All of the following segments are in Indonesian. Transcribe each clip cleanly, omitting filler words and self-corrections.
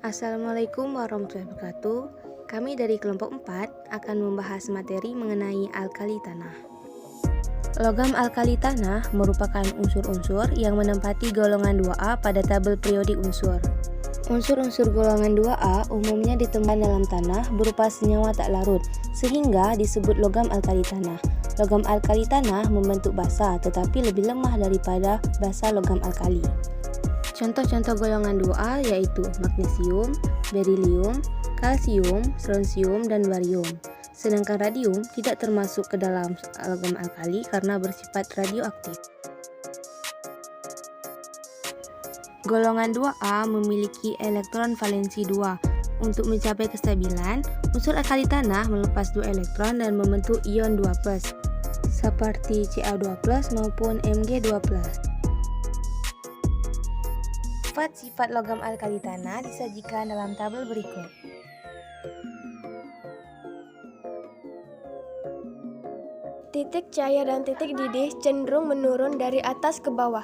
Assalamualaikum warahmatullahi wabarakatuh. Kami dari kelompok 4 akan membahas materi mengenai alkali tanah. Logam alkali tanah merupakan unsur-unsur yang menempati golongan 2A pada tabel periodik unsur. Unsur-unsur golongan 2A umumnya ditemukan dalam tanah berupa senyawa tak larut, sehingga disebut logam alkali tanah. Logam alkali tanah membentuk basa tetapi lebih lemah daripada basa logam alkali. Contoh-contoh golongan 2A yaitu magnesium, berilium, kalsium, strontium, dan barium. Sedangkan radium tidak termasuk ke dalam logam alkali karena bersifat radioaktif. Golongan 2A memiliki elektron valensi 2. Untuk mencapai kestabilan, unsur alkali tanah melepas 2 elektron dan membentuk ion 2+, seperti Ca2+ maupun Mg2+. Sifat-sifat logam alkali tanah disajikan dalam tabel berikut. Titik cair dan titik didih cenderung menurun dari atas ke bawah.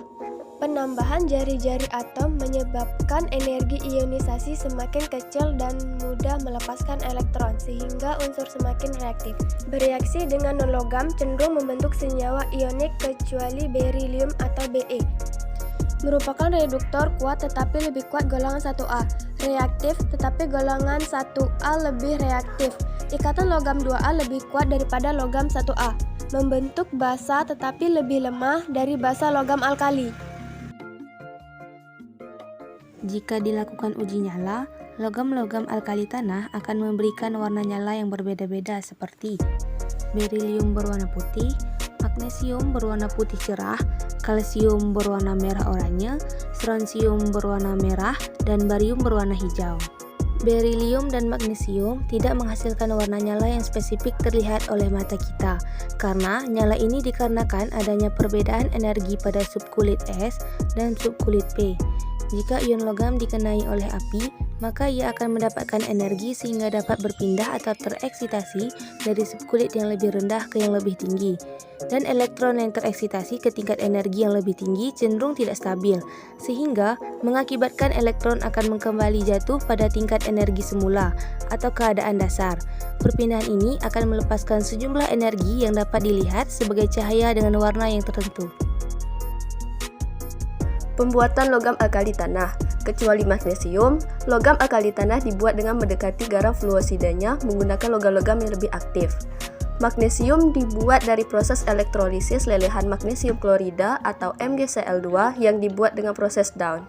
Penambahan jari-jari atom menyebabkan energi ionisasi semakin kecil dan mudah melepaskan elektron, sehingga unsur semakin reaktif. Bereaksi dengan non-logam cenderung membentuk senyawa ionik kecuali berilium atau Be. Merupakan reduktor kuat tetapi lebih kuat golongan 1A. Reaktif tetapi golongan 1A lebih reaktif. Ikatan logam 2A lebih kuat daripada logam 1A. Membentuk basa tetapi lebih lemah dari basa logam alkali. Jika dilakukan uji nyala, logam-logam alkali tanah akan memberikan warna nyala yang berbeda-beda seperti berilium berwarna putih, magnesium berwarna putih cerah, kalsium berwarna merah oranye, strontium berwarna merah, dan barium berwarna hijau. Berilium dan magnesium tidak menghasilkan warna nyala yang spesifik terlihat oleh mata kita, karena nyala ini dikarenakan adanya perbedaan energi pada subkulit S dan subkulit P. Jika ion logam dikenai oleh api, maka ia akan mendapatkan energi sehingga dapat berpindah atau tereksitasi dari subkulit yang lebih rendah ke yang lebih tinggi. Dan elektron yang tereksitasi ke tingkat energi yang lebih tinggi cenderung tidak stabil, sehingga mengakibatkan elektron akan kembali jatuh pada tingkat energi semula atau keadaan dasar. Perpindahan ini akan melepaskan sejumlah energi yang dapat dilihat sebagai cahaya dengan warna yang tertentu. Pembuatan logam alkali tanah. Kecuali magnesium, logam alkali tanah dibuat dengan mendekati garam fluosidanya menggunakan logam-logam yang lebih aktif. Magnesium dibuat dari proses elektrolisis lelehan magnesium klorida atau MgCl2 yang dibuat dengan proses Down.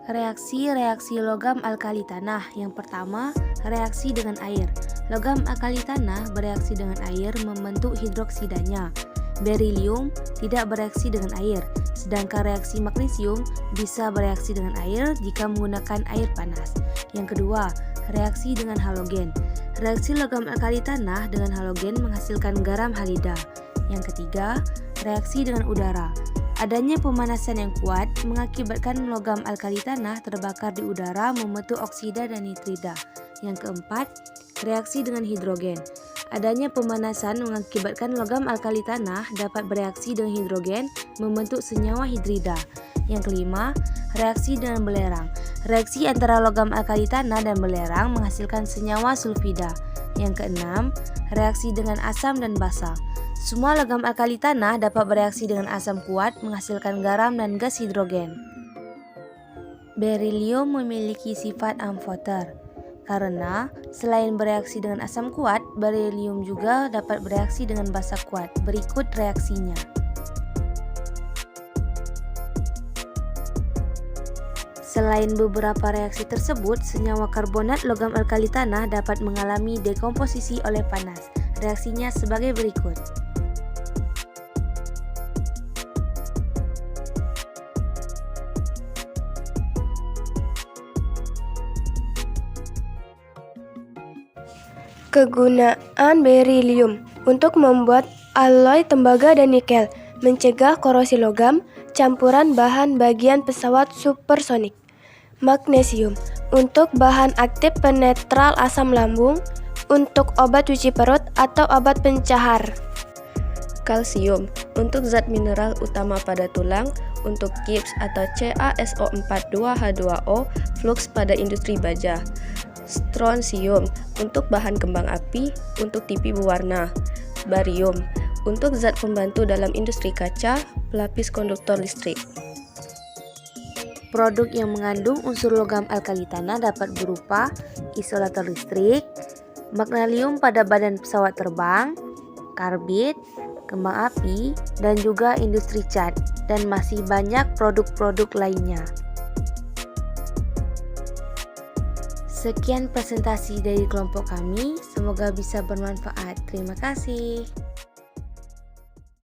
Reaksi-reaksi logam alkali tanah. Yang pertama, reaksi dengan air. Logam alkali tanah bereaksi dengan air membentuk hidroksidanya. Berilium tidak bereaksi dengan air, sedangkan reaksi magnesium bisa bereaksi dengan air jika menggunakan air panas. Yang kedua, reaksi dengan halogen. Reaksi logam alkali tanah dengan halogen menghasilkan garam halida. Yang ketiga, reaksi dengan udara. Adanya pemanasan yang kuat mengakibatkan logam alkali tanah terbakar di udara membentuk oksida dan nitrida. Yang keempat, reaksi dengan hidrogen. Adanya pemanasan mengakibatkan logam alkali tanah dapat bereaksi dengan hidrogen membentuk senyawa hidrida. Yang kelima, reaksi dengan belerang. Reaksi antara logam alkali tanah dan belerang menghasilkan senyawa sulfida. Yang keenam, reaksi dengan asam dan basa. Semua logam alkali tanah dapat bereaksi dengan asam kuat menghasilkan garam dan gas hidrogen. Berilium memiliki sifat amfoter. Karena selain bereaksi dengan asam kuat, berilium juga dapat bereaksi dengan basa kuat. Berikut reaksinya. Selain beberapa reaksi tersebut, senyawa karbonat logam alkali tanah dapat mengalami dekomposisi oleh panas. Reaksinya sebagai berikut. Kegunaan berilium untuk membuat alloy tembaga dan nikel, mencegah korosi logam, campuran bahan bagian pesawat supersonik. Magnesium untuk bahan aktif penetral asam lambung, untuk obat cuci perut atau obat pencahar. Kalsium untuk zat mineral utama pada tulang, untuk gips atau CaSO4-2H2O flux pada industri baja. Strontium untuk bahan kembang api, untuk TV berwarna. Barium untuk zat pembantu dalam industri kaca, pelapis konduktor listrik. Produk yang mengandung unsur logam alkali tanah dapat berupa isolator listrik, magnesium pada badan pesawat terbang, karbid, kembang api, dan juga industri cat, dan masih banyak produk-produk lainnya. Sekian presentasi dari kelompok kami, semoga bisa bermanfaat. Terima kasih.